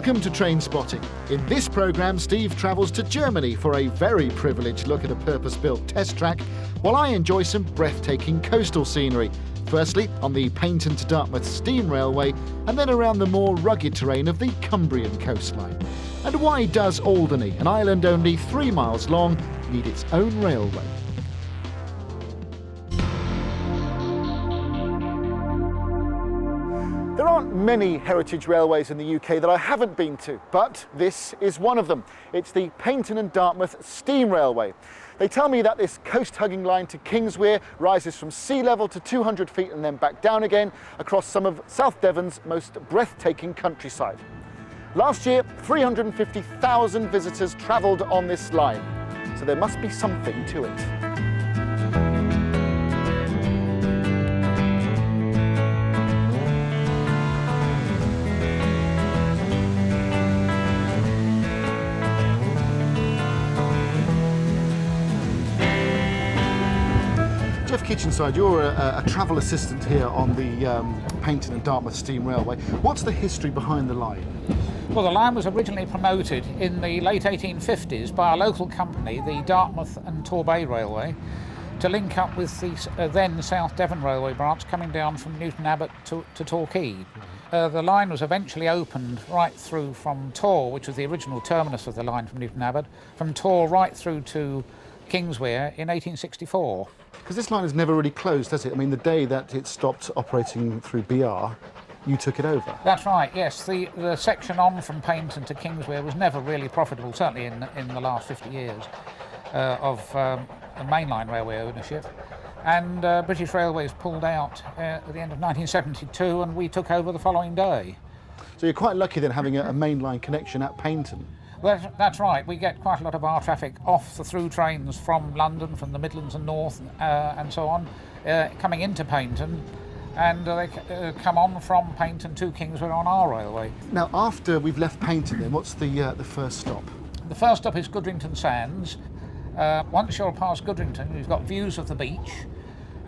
Welcome to Trainspotting. In this programme, Steve travels to Germany for a very privileged look at a purpose-built test track, while I enjoy some breathtaking coastal scenery. Firstly, on the Paignton to Dartmouth Steam Railway, and then around the more rugged terrain of the Cumbrian coastline. And why does Alderney, an island only 3 miles long, need its own railway? There aren't many heritage railways in the UK that I haven't been to, but this is one of them. It's the Paignton and Dartmouth Steam Railway. They tell me that this coast-hugging line to Kingswear rises from sea level to 200 feet and then back down again across some of South Devon's most breathtaking countryside. Last year, 350,000 visitors travelled on this line, so there must be something to it. Kitchenside, you're a travel assistant here on the Paignton and Dartmouth Steam Railway. What's the history behind the line? Well, the line was originally promoted in the late 1850s by a local company, the Dartmouth and Torbay Railway, to link up with the then South Devon Railway branch coming down from Newton Abbot to Torquay. The line was eventually opened right through from Tor, which was the original terminus of the line from Newton Abbot, from Tor right through to Kingswear in 1864. Because this line has never really closed, has it? I mean, the day that it stopped operating through BR, you took it over. That's right, yes. The section on from Paignton to Kingswear was never really profitable, certainly in the last 50 years of mainline railway ownership. And British Railways pulled out at the end of 1972, and we took over the following day. So you're quite lucky then having a mainline connection at Paignton. Well, that's right. We get quite a lot of our traffic off the through trains from London, from the Midlands and North, and so on, coming into Paignton, and they come on from Paignton to Kingswear on our railway. Now, after we've left Paignton, then what's the first stop? The first stop is Goodrington Sands. Once you're past Goodrington, you've got views of the beach,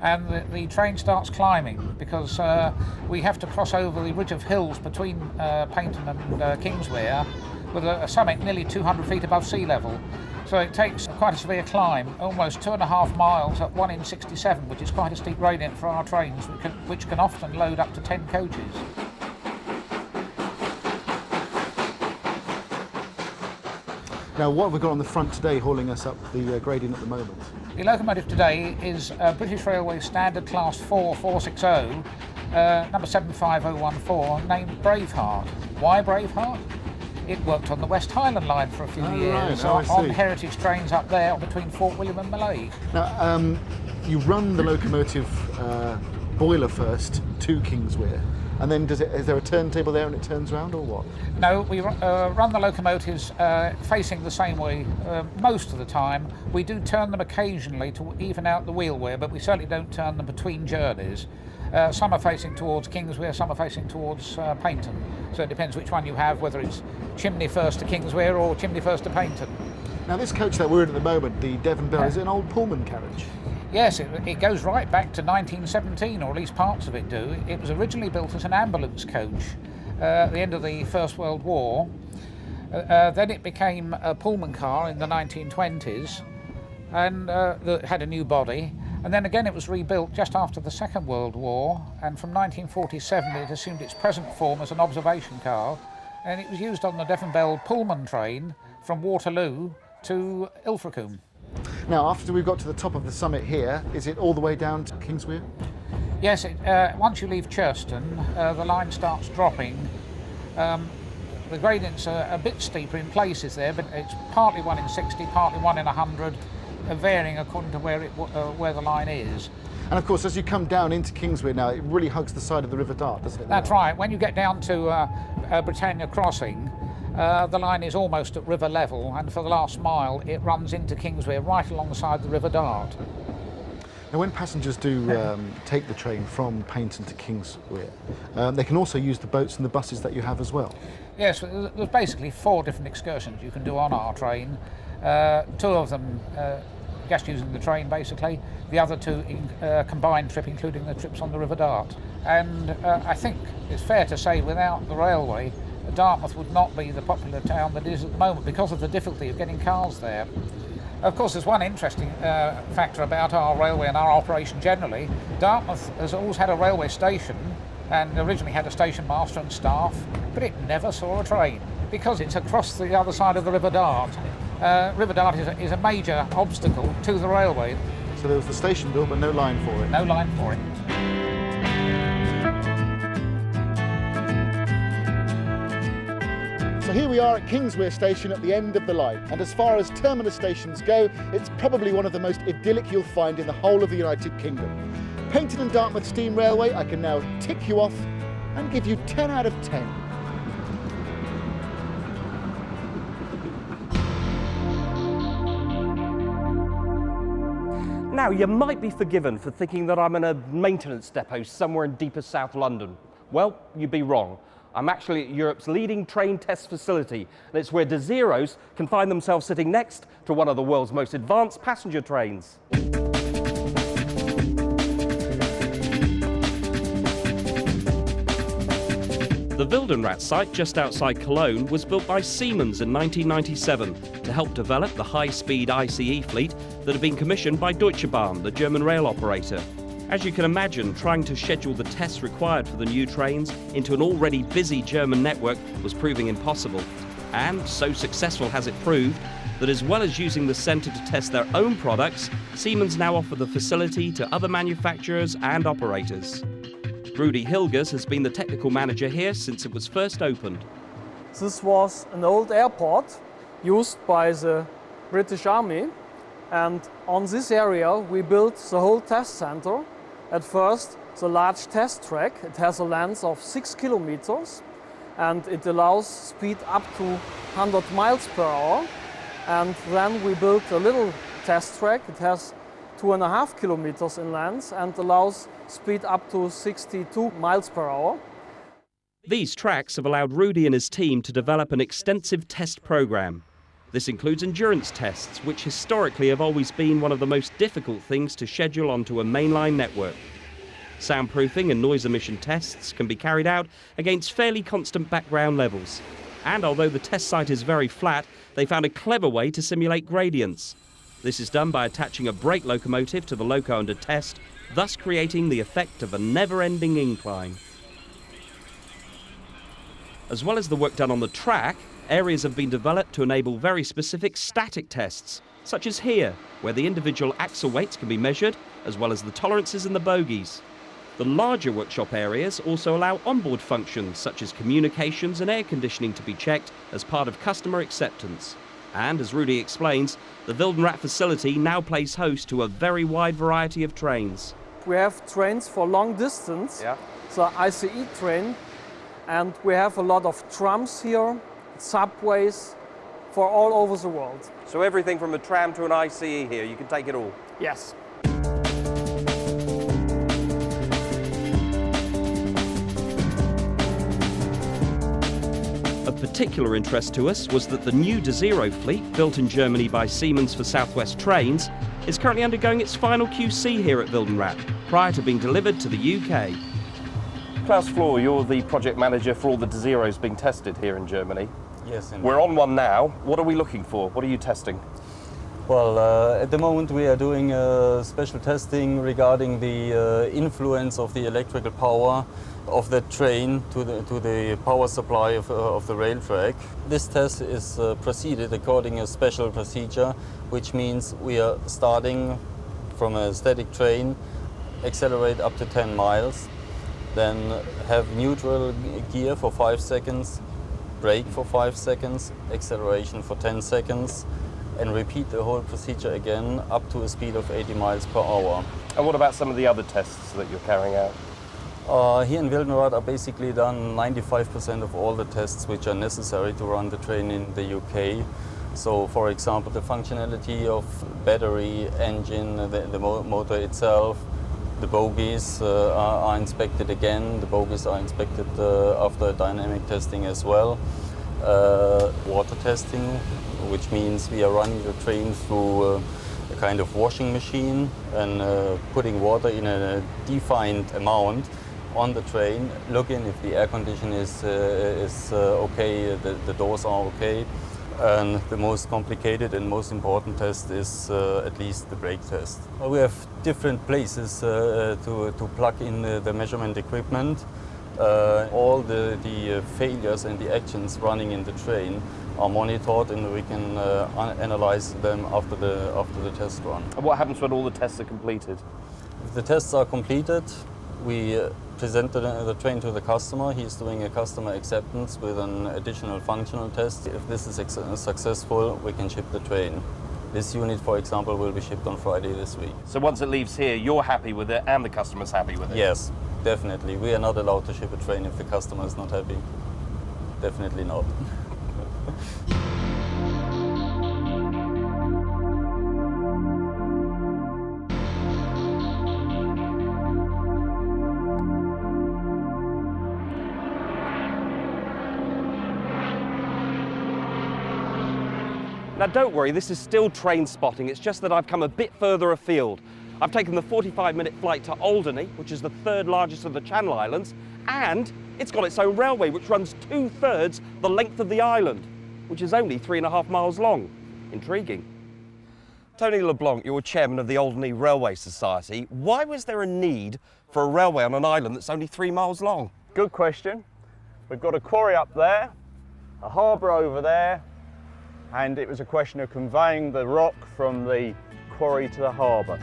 and the train starts climbing because we have to cross over the ridge of hills between Paignton and Kingswear, with a summit nearly 200 feet above sea level. So it takes quite a severe climb, almost 2.5 miles at 1 in 67, which is quite a steep gradient for our trains, which can often load up to 10 coaches. Now, what have we got on the front today hauling us up the gradient at the moment? The locomotive today is British Railway Standard Class 4 460, number 75014, named Braveheart. Why Braveheart? It worked on the West Highland line for a few years, on heritage trains up there between Fort William and Mallaig. Now, you run the locomotive boiler first to Kingswear, and then is there a turntable there and it turns round, or what? No, we run the locomotives facing the same way most of the time. We do turn them occasionally to even out the wheel wear, but we certainly don't turn them between journeys. Some are facing towards Kingswear, some are facing towards Paignton. So it depends which one you have, whether it's chimney first to Kingswear or chimney first to Paignton. Now, this coach that we're in at the moment, the Devon Bell, is it an old Pullman carriage? Yes, it goes right back to 1917, or at least parts of it do. It was originally built as an ambulance coach at the end of the First World War. Then it became a Pullman car in the 1920s, and had a new body. And then again it was rebuilt just after the Second World War, and from 1947 it assumed its present form as an observation car, and it was used on the Devon Bell Pullman train from Waterloo to Ilfracombe. Now, after we've got to the top of the summit here, is it all the way down to Kingswear? Yes, once you leave Churston, the line starts dropping. The gradients are a bit steeper in places there, but it's partly 1 in 60, partly 1 in 100, varying according to where the line is. And of course, as you come down into Kingswear now, it really hugs the side of the River Dart, doesn't it? That's right. When you get down to Britannia Crossing, the line is almost at river level, and for the last mile it runs into Kingswear right alongside the River Dart. Now, when passengers do take the train from Paignton to Kingswear, they can also use the boats and the buses that you have as well. Yes, there's basically 4 different excursions you can do on our train. 2 of them just using the train basically, the other 2 combined trip, including the trips on the River Dart. And I think it's fair to say without the railway, Dartmouth would not be the popular town that it is at the moment because of the difficulty of getting cars there. Of course, there's one interesting factor about our railway and our operation generally. Dartmouth has always had a railway station and originally had a station master and staff, but it never saw a train because it's across the other side of the River Dart. River Dart is a major obstacle to the railway. So there was the station built, but no line for it. No line for it. So here we are at Kingswear Station at the end of the line, and as far as terminus stations go, it's probably one of the most idyllic you'll find in the whole of the United Kingdom. Paignton and Dartmouth Steam Railway, I can now tick you off and give you 10 out of 10. Now, you might be forgiven for thinking that I'm in a maintenance depot somewhere in deeper South London. Well, you'd be wrong. I'm actually at Europe's leading train test facility, and it's where De Zeros can find themselves sitting next to one of the world's most advanced passenger trains. The Wildenrath site just outside Cologne was built by Siemens in 1997 to help develop the high-speed ICE fleet that had been commissioned by Deutsche Bahn, the German rail operator. As you can imagine, trying to schedule the tests required for the new trains into an already busy German network was proving impossible. And so successful has it proved that as well as using the centre to test their own products, Siemens now offer the facility to other manufacturers and operators. Rudy Hilgers has been the technical manager here since it was first opened. This was an old airport used by the British Army, and on this area we built the whole test center. At first, the large test track, it has a length of 6 kilometers and it allows speed up to 100 miles per hour. And then we built a little test track, it has 2.5 kilometers in length and allows speed up to 62 miles per hour. These tracks have allowed Rudy and his team to develop an extensive test program. This includes endurance tests, which historically have always been one of the most difficult things to schedule onto a mainline network. Soundproofing and noise emission tests can be carried out against fairly constant background levels. And although the test site is very flat, they found a clever way to simulate gradients. This is done by attaching a brake locomotive to the loco under test, thus creating the effect of a never-ending incline. As well as the work done on the track, areas have been developed to enable very specific static tests, such as here, where the individual axle weights can be measured, as well as the tolerances in the bogies. The larger workshop areas also allow onboard functions, such as communications and air conditioning, to be checked as part of customer acceptance. And, as Rudy explains, the Wildenrath facility now plays host to a very wide variety of trains. We have trains for long distance, the ICE train, and we have a lot of trams here, subways, for all over the world. So everything from a tram to an ICE here, you can take it all? Yes. Of particular interest to us was that the new De Zero fleet, built in Germany by Siemens for South West Trains, is currently undergoing its final QC here at Wildenrath, prior to being delivered to the UK. Klaus Flohr, you're the project manager for all the De Zeros being tested here in Germany. Yes, indeed. We're on one now. What are we looking for? What are you testing? Well, at the moment we are doing special testing regarding the influence of the electrical power of the train to the power supply of the rail track. This test is proceeded according to a special procedure, which means we are starting from a static train, accelerate up to 10 miles, then have neutral gear for 5 seconds, brake for 5 seconds, acceleration for 10 seconds, and repeat the whole procedure again up to a speed of 80 miles per hour. And what about some of the other tests that you're carrying out? Here in Wildenrath are basically done 95% of all the tests which are necessary to run the train in the UK. So, for example, the functionality of battery, engine, the motor itself. The bogies are inspected again. The bogies are inspected after dynamic testing as well. Water testing, which means we are running the train through a kind of washing machine and putting water in a defined amount on the train, look in if the air condition is okay, the doors are okay. And the most complicated and most important test is at least the brake test. We have different places to plug in the measurement equipment. All the failures and the actions running in the train are monitored, and we can analyze them after the test run. And what happens when all the tests are completed? If the tests are completed, we present the train to the customer. He's doing a customer acceptance with an additional functional test. If this is successful, we can ship the train. This unit, for example, will be shipped on Friday this week. So once it leaves here, you're happy with it and the customer's happy with it? Yes, definitely. We are not allowed to ship a train if the customer is not happy. Definitely not. Now don't worry, this is still train spotting, it's just that I've come a bit further afield. I've taken the 45-minute flight to Alderney, which is the third largest of the Channel Islands, and it's got its own railway, which runs 2/3 the length of the island, which is only 3.5 miles long. Intriguing. Tony LeBlanc, you're chairman of the Alderney Railway Society. Why was there a need for a railway on an island that's only 3 miles long? Good question. We've got a quarry up there, a harbour over there, and it was a question of conveying the rock from the quarry to the harbour.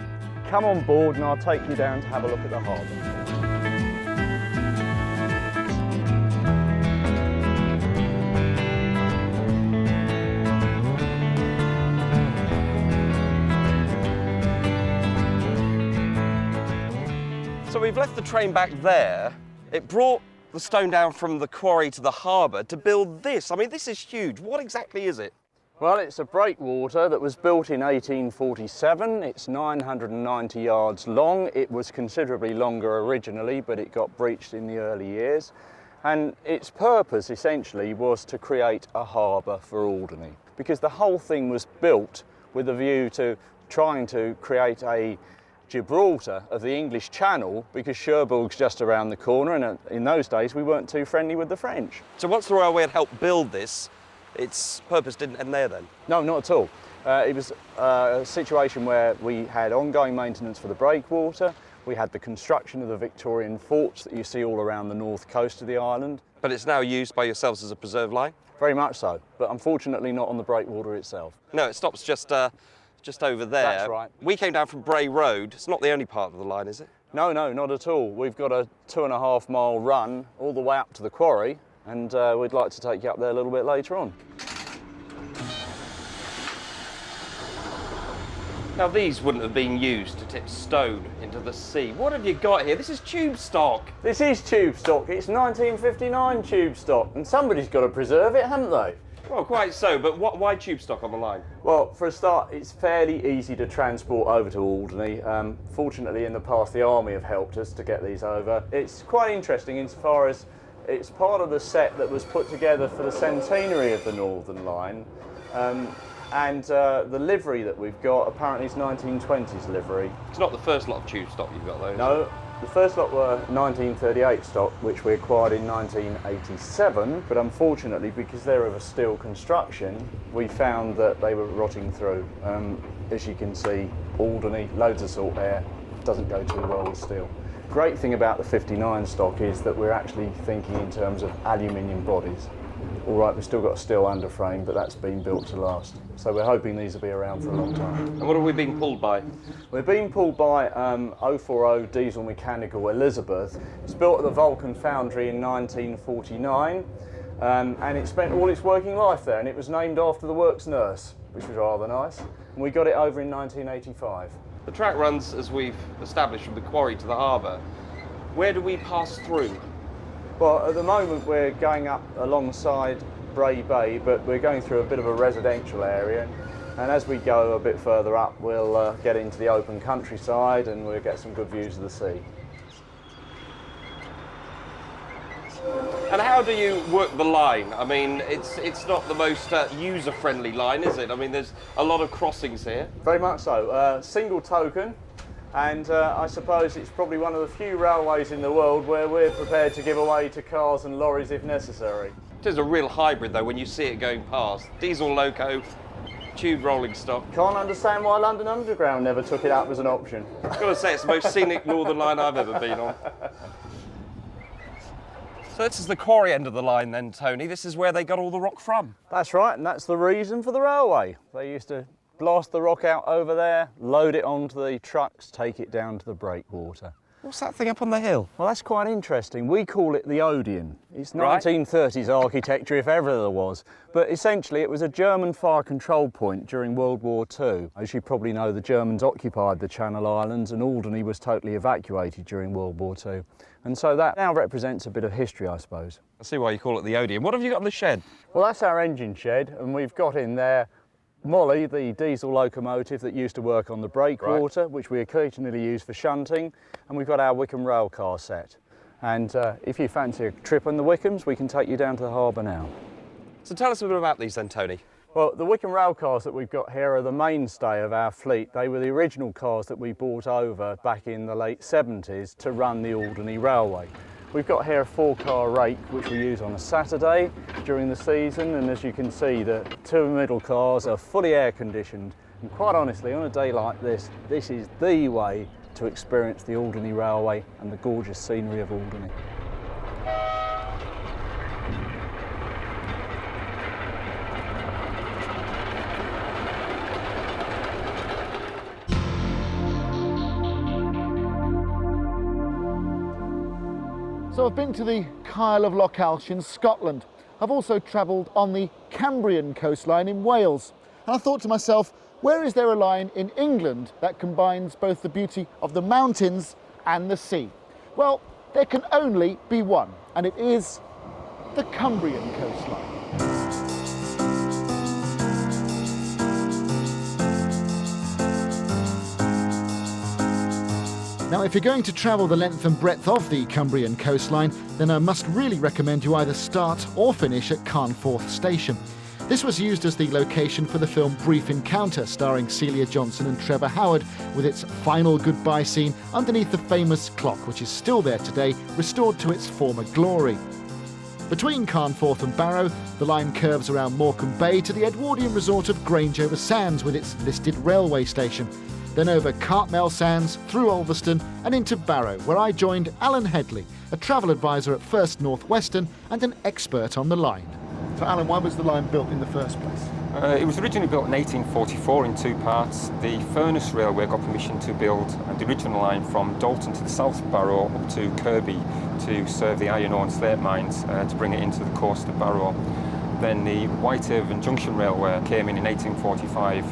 Come on board and I'll take you down to have a look at the harbour. So we've left the train back there. It brought the stone down from the quarry to the harbour to build this. I mean, this is huge. What exactly is it? Well, it's a breakwater that was built in 1847. It's 990 yards long. It was considerably longer originally, but it got breached in the early years. And its purpose essentially was to create a harbour for Alderney, because the whole thing was built with a view to trying to create a Gibraltar of the English Channel, because Cherbourg's just around the corner, and in those days we weren't too friendly with the French. So once the railway had helped build this, its purpose didn't end there then? No, not at all. It was a situation where we had ongoing maintenance for the breakwater. We had the construction of the Victorian forts that you see all around the north coast of the island. But it's now used by yourselves as a preserve line? Very much so, but unfortunately not on the breakwater itself. No, it stops just over there. That's right. We came down from Bray Road. It's not the only part of the line, is it? No, not at all. We've got a 2.5 mile run all the way up to the quarry, and we'd like to take you up there a little bit later on. Now these wouldn't have been used to tip stone into the sea. What have you got here? This is tube stock. This is tube stock. It's 1959 tube stock, and somebody's got to preserve it, haven't they? Well, quite so, but why tube stock on the line? Well, for a start, it's fairly easy to transport over to Alderney. Fortunately, in the past, the Army have helped us to get these over. It's quite interesting insofar as it's part of the set that was put together for the centenary of the Northern Line. And the livery that we've got apparently is 1920s livery. It's not the first lot of tube stock you've got, though, is No, it? the first lot were 1938 stock, which we acquired in 1987, but unfortunately, because they're of a steel construction, we found that they were rotting through. As you can see, Alderney, loads of salt air, doesn't go too well with steel. Great thing about the 59 stock is that we're actually thinking in terms of aluminium bodies. All right, we've still got a steel underframe, but that's been built to last. So we're hoping these will be around for a long time. And what are we being pulled by? We're being pulled by 040 Diesel Mechanical Elizabeth. It's built at the Vulcan Foundry in 1949, and it spent all its working life there, and it was named after the works nurse, which was rather nice. And we got it over in 1985. The track runs, as we've established, from the quarry to the harbour. Where do we pass through? Well, at the moment we're going up alongside Bray Bay, but we're going through a bit of a residential area, and as we go a bit further up we'll get into the open countryside and we'll get some good views of the sea. And how do you work the line? I mean, it's not the most user-friendly line, is it? I mean, there's a lot of crossings here. Very much so. Single token. And I suppose it's probably one of the few railways in the world where we're prepared to give away to cars and lorries if necessary. It is a real hybrid though when you see it going past. Diesel loco, tube rolling stock. Can't understand why London Underground never took it up as an option. I've got to say, it's the most scenic northern line I've ever been on. So this is the quarry end of the line then, Tony. This is where they got all the rock from. That's right, and that's the reason for the railway. They used to blast the rock out over there, load it onto the trucks, take it down to the breakwater. What's that thing up on the hill? Well, that's quite interesting. We call it the Odeon. It's Right. 1930s architecture, if ever there was. But essentially, it was a German fire control point during World War II. As you probably know, the Germans occupied the Channel Islands and Alderney was totally evacuated during World War II. And so that now represents a bit of history, I suppose. I see why you call it the Odeon. What have you got in the shed? Well, that's our engine shed, and we've got in there Molly, the diesel locomotive that used to work on the breakwater, which we occasionally use for shunting, and we've got our Wickham rail car set. And if you fancy a trip on the Wickhams, we can take you down to the harbour now. So tell us a bit about these then, Tony. Well, the Wickham rail cars that we've got here are the mainstay of our fleet. They were the original cars that we brought over back in the late 70s to run the Alderney Railway. We've got here a 4-car rake which we use on a Saturday during the season, and as you can see, the 2 middle cars are fully air conditioned, and quite honestly, on a day like this is the way to experience the Alderney Railway and the gorgeous scenery of Alderney. So I've been to the Kyle of Lochalsh in Scotland. I've also travelled on the Cumbrian coastline in Wales. And I thought to myself, where is there a line in England that combines both the beauty of the mountains and the sea? Well, there can only be one, and it is the Cumbrian coastline. Now, if you're going to travel the length and breadth of the Cumbrian coastline, then I must really recommend you either start or finish at Carnforth Station. This was used as the location for the film Brief Encounter, starring Celia Johnson and Trevor Howard, with its final goodbye scene underneath the famous clock, which is still there today, restored to its former glory. Between Carnforth and Barrow, the line curves around Morecambe Bay to the Edwardian resort of Grange-over-Sands with its listed railway station. Then over Cartmel Sands, through Ulverston and into Barrow, where I joined Alan Headley, a travel advisor at First North Western and an expert on the line. So Alan, why was the line built in the first place? It was originally built in 1844 in 2 parts. The Furness Railway got permission to build the original line from Dalton to the South Barrow up to Kirby to serve the iron ore and slate mines to bring it into the coast of Barrow. Then the Whitehaven Junction Railway came in 1845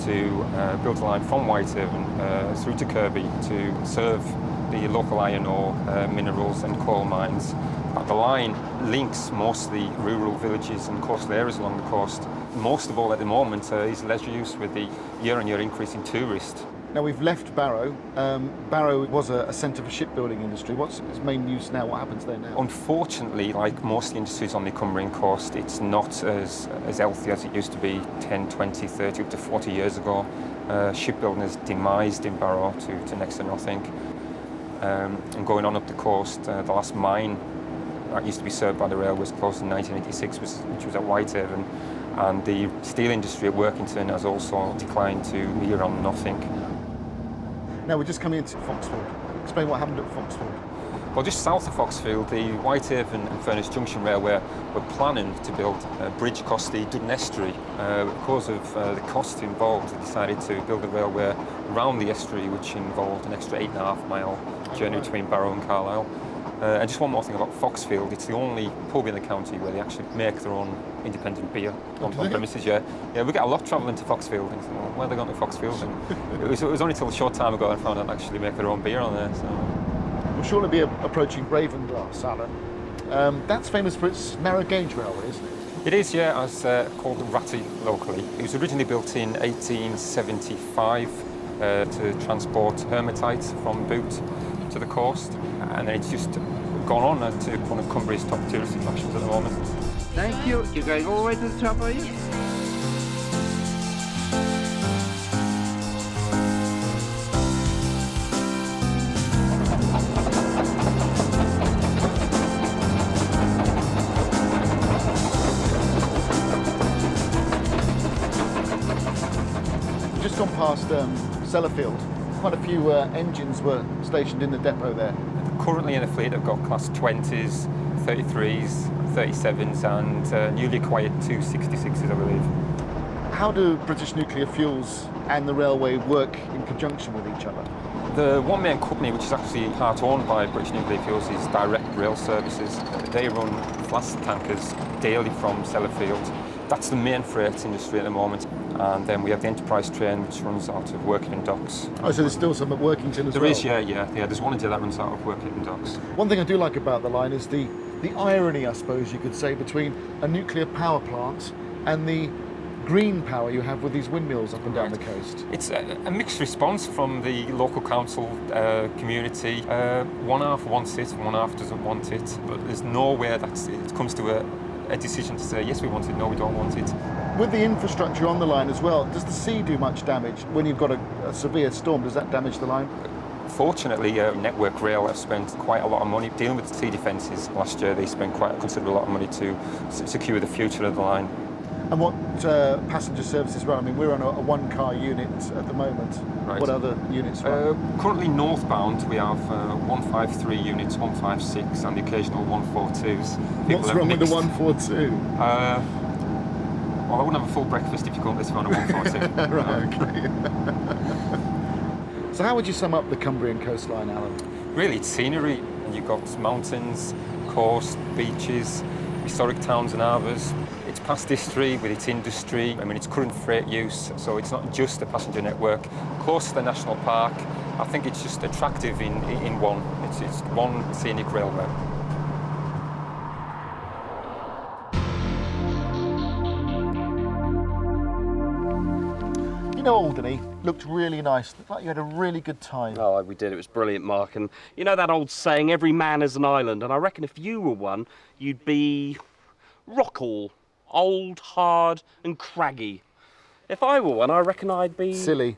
to build a line from Whitehaven through to Kirby to serve the local iron ore, minerals and coal mines. The line links most of the rural villages and coastal areas along the coast. Most of all at the moment is leisure use with the year-on-year increase in tourists. Now we've left Barrow. Barrow was a centre for shipbuilding industry. What's its main use now? What happens there now? Unfortunately, like most industries on the Cumbrian coast, it's not as healthy as it used to be 10, 20, 30, up to 40 years ago. Shipbuilding has demised in Barrow to next to nothing. And going on up the coast, the last mine that used to be served by the rail was closed in 1986, which was at Whitehaven. And the steel industry at Workington has also declined to near on nothing. Now we're just coming into Foxfield. Explain what happened at Foxfield. Well, just south of Foxfield, the Whitehaven and Furness Junction Railway were planning to build a bridge across the Duddon Estuary. Because of the cost involved, they decided to build a railway around the estuary, which involved an extra 8.5 mile journey between Barrow and Carlisle. And just one more thing about Foxfield, it's the only pub in the county where they actually make their own independent beer on premises. Yeah, we get a lot travelling to Foxfield. And so, well, where are they going to Foxfield? And it was only till a short time ago I found out they actually make their own beer on there. So. We'll surely be approaching Ravenglass, Alan. That's famous for its narrow gauge railway, isn't it? It is, yeah. It's called Ratty locally. It was originally built in 1875 to transport hermetites from Boot to the coast, and it's just gone on to one of Cumbria's top tourist attractions at the moment. Thank you. You're going all the way to the top, are you? past Sellafield, quite a few engines were stationed in the depot there. Currently in the fleet, I've got class 20s, 33s, 37s, and newly acquired 266s, I believe. How do British Nuclear Fuels and the railway work in conjunction with each other? The one main company, which is actually part owned by British Nuclear Fuels, is Direct Rail Services. They run flask tankers daily from Sellafield. That's the main freight industry at the moment. And then we have the Enterprise train, which runs out of Workington Docks. Oh, so there's still some at Workington as well? There is, yeah. There's one that runs out of Workington Docks. One thing I do like about the line is the irony, I suppose you could say, between a nuclear power plant and the green power you have with these windmills up and down the coast. It's a mixed response from the local council community. One half wants it, one half doesn't want it, but there's nowhere that it comes to a decision to say, yes, we want it, no, we don't want it. With the infrastructure on the line as well, does the sea do much damage when you've got a severe storm? Does that damage the line? Fortunately, Network Rail have spent quite a lot of money dealing with the sea defences. Last year they spent quite a considerable lot of money to secure the future of the line. And what passenger services run? I mean, we're on a one-car unit at the moment. Right. What other units run? Currently northbound we have 153 units, 156 and the occasional 142s. What's wrong with the 142? Well, I wouldn't have a full breakfast if you called this one a 142. Right, okay. So how would you sum up the Cumbrian coastline, Alan? Really, it's scenery. You've got mountains, coast, beaches, historic towns and harbours. It's past history with its industry, I mean its current freight use, so it's not just a passenger network. Close to the national park, I think it's just attractive in one. It's one scenic railway. You know, Alderney looked really nice. Looked like you had a really good time. Oh, we did. It was brilliant, Mark. And you know that old saying, every man is an island, and I reckon if you were one, you'd be Rockall. Old, hard and craggy. If I were one, I reckon I'd be... Silly.